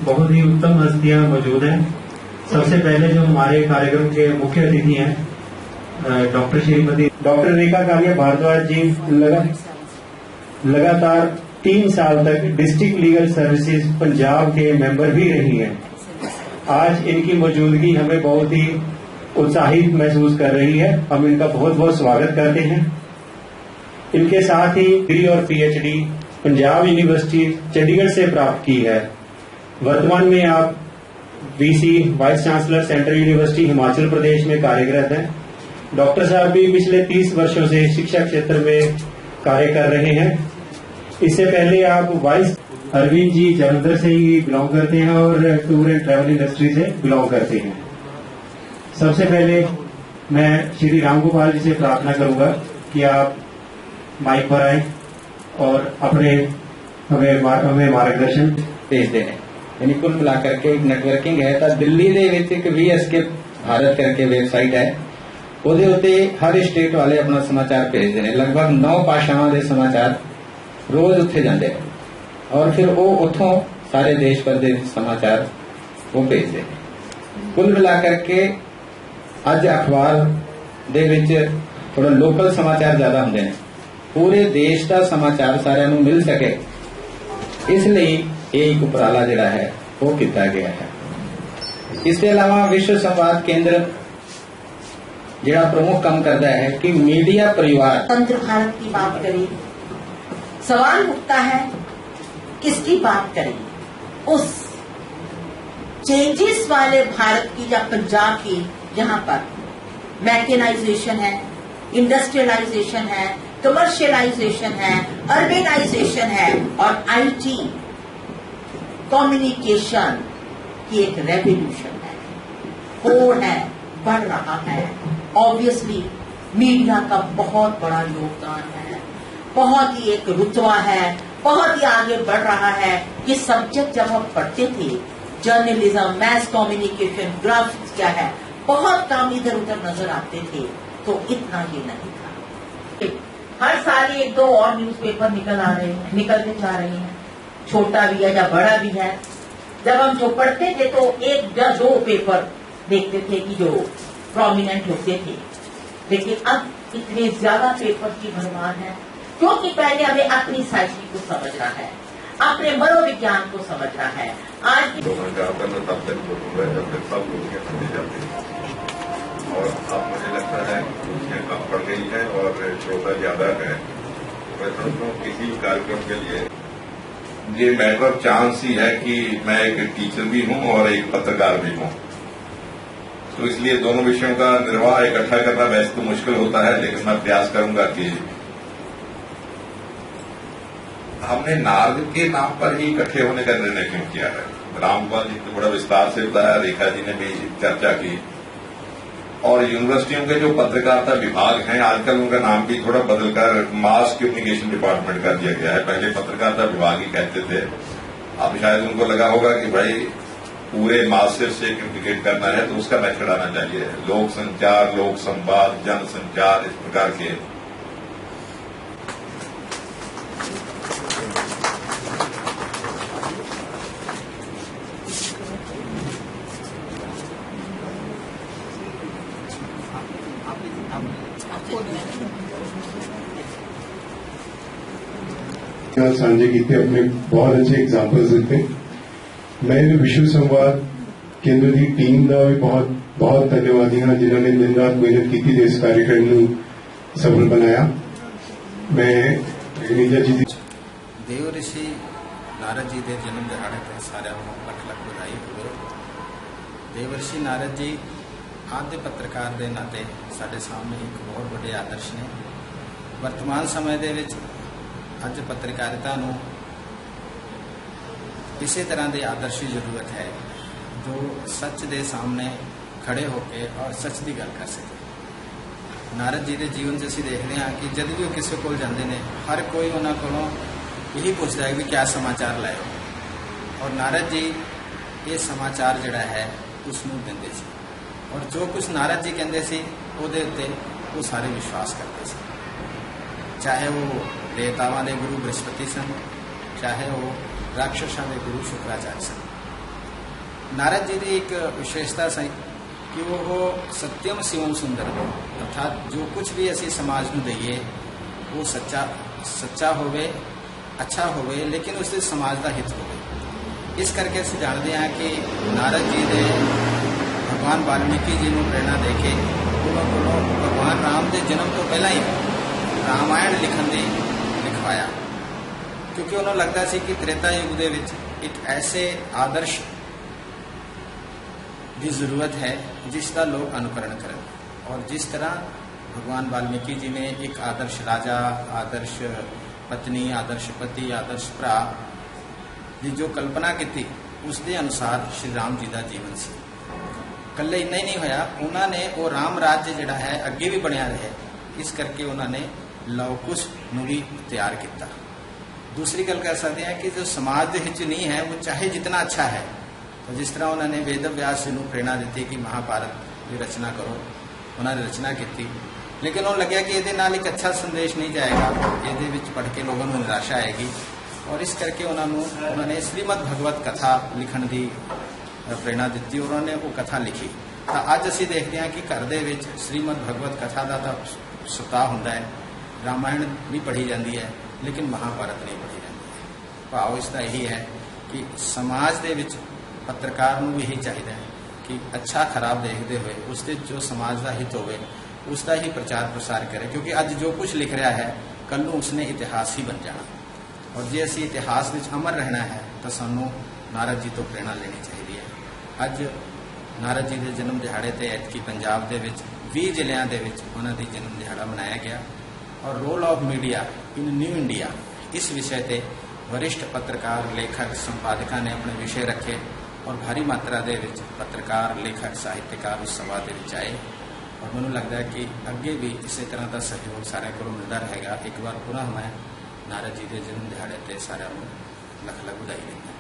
बहुत ही उत्तम हस्तियां मौजूद हैं। सबसे पहले जो हमारे कार्यक्रम के मुख्य अतिथि हैं डॉक्टर रेखा कालिया भारद्वाज जी लगातार 3 साल तक डिस्ट्रिक्ट लीगल सर्विसेज पंजाब के मेंबर भी रही हैं। आज इनकी मौजूदगी हमें बहुत ही उत्साहित महसूस कर रही है। हम इनका बहुत बहुत स्वागत करते हैं। इनके साथ ही डिग्री और पीएचडी पंजाब यूनिवर्सिटी चंडीगढ़ से प्राप्त की है। वर्तमान में आप VC vice chancellor central university Himachal Pradesh में कार्यरत हैं। डॉक्टर साहब भी पिछले 30 वर्षों से शिक्षा क्षेत्र में कार्य कर रहे हैं। इससे पहले आप वाइस अरविंद जी जलंधर से ही बिलोंग करते हैं और टूर एंड ट्रैवल इंडस्ट्री से बिलोंग करते हैं। सबसे पहले मैं श्री राम गोपाल जी से प्रार्थना करूंगा कि आप माइक पर आए और अपने हमें मार्गदर्शन भेज देने। यानी कुल मिलाकर के एक नेटवर्किंग है। तो दिल्ली ਦੇ ਵਿੱਚ ਇੱਕ VSK भारत करके वेबसाइट है। ਉਹਦੇ ਉੱਤੇ हर स्टेट वाले अपना समाचार भेजते हैं। लगभग 9 भाषावां ਦੇ समाचार रोज ਉੱਥੇ ਜਾਂਦੇ हैं और फिर वो ਉੱਥੋਂ सारे देश भर ਦੇ समाचार वो भेजते हैं। कुल मिलाकर के ਅੱਜ अखबार ਦੇ ਵਿੱਚ थोड़ा लोकल समाचार ਜ਼ਿਆਦਾ ਹੁੰਦੇ ਨੇ। पूरे देश का समाचार साਰਿਆਂ ਨੂੰ मिल सके इसलिए एक उपराला जिहड़ा है वो किया गया है। इसके अलावा विश्व संवाद केंद्र जिहड़ा प्रमुख काम करता है कि मीडिया परिवार तंत्र भारत की बात करें, सवाल उठता है किसकी बात करें? उस चेंजेस वाले भारत की या पंजाब की जहां पर मैकेनाइजेशन है, इंडस्ट्रियलाइजेशन है, कमर्शियलाइजेशन है, अर्बेनाइजेशन है और आईटी कम्युनिकेशन की एक रेवोल्यूशन है, हो है, बढ़ रहा है। ऑब्वियसली मीडिया का बहुत बड़ा योगदान है, बहुत ही एक रुतबा है, बहुत ही आगे बढ़ रहा है। ये सब्जेक्ट जब हम पढ़ते थे, जर्नलिज्म, मैस कम्युनिकेशन, ग्राफिक्स क्या है, बहुत काम इधर उधर नजर आते थे, तो इतना ये नहीं था। हर साल 1-2 और न्यूज़पेपर निकलते जा रहे हैं, छोटा भी है या बड़ा भी है। जब हम जो पढ़ते थे तो 1 या 2 पेपर देखते थे कि जो प्रोमिनेंट होते थे, लेकिन अब इतने ज्यादा पेपर की भरमार है क्योंकि पहले हमें अपनी साइकी को समझना है, अपने मनोविज्ञान को समझना है। आज की तब तक बोलूंगा जब तक सब लोग समझे जाते हैं और अब मुझे लगता है उसमें कम पड़ गई है और श्रोता ज्यादा है। मैं समझता हूँ किसी कार्यक्रम के लिए ये मैटर ऑफ चांस ही है कि मैं एक टीचर भी हूं और एक पत्रकार भी हूं, तो इसलिए दोनों विषयों का निर्वाह इकट्ठा करना वैसे तो मुश्किल होता है, लेकिन मैं प्रयास करूंगा कि हमने नारद के नाम पर ही इकट्ठे होने का निर्णय क्यों किया है। रामगोपाल जी ने बड़ा विस्तार से बताया, रेखा जी ने भी चर्चा की और यूनिवर्सिटियों के जो पत्रकारिता विभाग हैं आजकल उनका नाम भी थोड़ा बदलकर मास कम्युनिकेशन डिपार्टमेंट कर दिया गया है। पहले पत्रकारिता विभाग ही कहते थे। अब शायद उनको लगा होगा कि भाई पूरे मासेस से कम्युनिकेट करना है तो उसका मेथड आना चाहिए, लोक संचार, लोक संवाद, जन संचार, इस प्रकार के। साझे किए अपने बहुत अच्छे एग्जाम्पल्स दिते। मैं विश्व संवाद केंद्र की टीम का भी बहुत बहुत धन्यवादी हाँ जिन्होंने दिन रात मेहनत की थी इस कार्यक्रम को सफल बनाया। मैं नीजा जी देव ऋषि नारद जी के जन्म दिहाड़े पर सारे लख लख बधाई हो। देव ऋषि नारद जी आद्य पत्रकार के नाते साडे सामने एक बहुत बड़े आदर्श ने। वर्तमान समय दे विच अज पत्रकारिता नूं इसी तरह के आदर्श की जरूरत है जो सच के सामने खड़े होकर और सच की गल कर सके। नारद जी के जीवन से असीं देखते हैं कि जब भी वो किसी को जाते हैं हर कोई उन्होंने को यही पूछता है कि क्या समाचार लाए हो, और नारद जी ये समाचार जिहड़ा है उसनूं दिंदे सी और जो कुछ नारद जी कहते सी उहदे उत्ते वो सारे विश्वास करते सी। चाहे वो देवतावां दे गुरु बृहस्पति सन, चाहे वो राक्षसां दे गुरु शुक्राचार्य सन, नारद जी की एक विशेषता सी कि वो सत्यम शिवम सुंदर, अर्थात जो कुछ भी असी समाज में दईए वो सच्चा होवे, अच्छा होवे, लेकिन उससे समाज का हित होवे। इस करके असीं जानते हैं कि नारद जी ने भगवान वाल्मीकि जी को प्रेरणा देके उन्होंने भगवान राम के जन्म तो पहला ही रामायण लिखण दी लिखवाया, क्योंकि उन्होंने लगता सी कि त्रेता युग दे विच एक ऐसे आदर्श की जरूरत है जिसका लोग अनुकरण करें। और जिस तरह भगवान वाल्मीकि जी ने एक आदर्श राजा, आदर्श पत्नी, आदर्श पति, आदर्श भरा की जो कल्पना की, उसके अनुसार श्री राम जी का जीवन से कल्ले इन्ना ही नहीं होया, उन्होंने वो राम राज्य जिहड़ा है अगे भी बनया रहे, इस करके उन्होंने लवकुश नूं भी तैयार किया। दूसरी गल कह सकते हैं कि जो समाज के हित नहीं है वो चाहे जितना अच्छा है, तो जिस तरह उन्होंने वेद व्यास जी को प्रेरणा दी कि महाभारत की रचना करो, उन्होंने रचना की, लेकिन उन्हें लग्या कि ये एक अच्छा संदेश नहीं जाएगा, ये पढ़ के लोगों को निराशा आएगी, और इस करके उन्होंने श्रीमद भगवत कथा लिखण की प्रेरणा दी और उन्होंने वो कथा लिखी। तो अज असी देखते हैं कि घर दे विच श्रीमद भगवत कथा का तो सप्ताह होंदा है, रामायण भी पढ़ी जाती है, लेकिन महाभारत नहीं पढ़ी जाती है। भाव इसका यही है कि समाज के विच पत्रकार को भी यही चाहिए कि अच्छा खराब देखते हुए उसके जो समाज का हित होवे उसका ही प्रचार प्रसार करे, क्योंकि अज जो कुछ लिख रहा है कल नूं उसने इतिहास ही बन जाना, और जे असी इतिहास में अमर रहना है तो सानू नारद जी तो प्रेरणा लेनी चाहिए है। अज नारद जी के जन्म दिहाड़े ते ऐतकी पंजाब दे विच 20 जिलियां दे विच उन्हां दी जन्म दिहाड़ा मनाया गया, और role of media in new India इस विषय ते वरिष्ठ पत्रकार, लेखक, संपादकों ने अपने विषय रखे, और भारी मात्रा दे विच पत्रकार, लेखक, साहित्यकार उस सभा दे विच आए, और मैनूं लगता है कि अगे भी इसी तरह का सहयोग सारे को मिलता रहेगा। एक बार पुनः मैं नारद जी के जन्म दिहाड़े ते सारिआं नूं लख लख बधाई देना।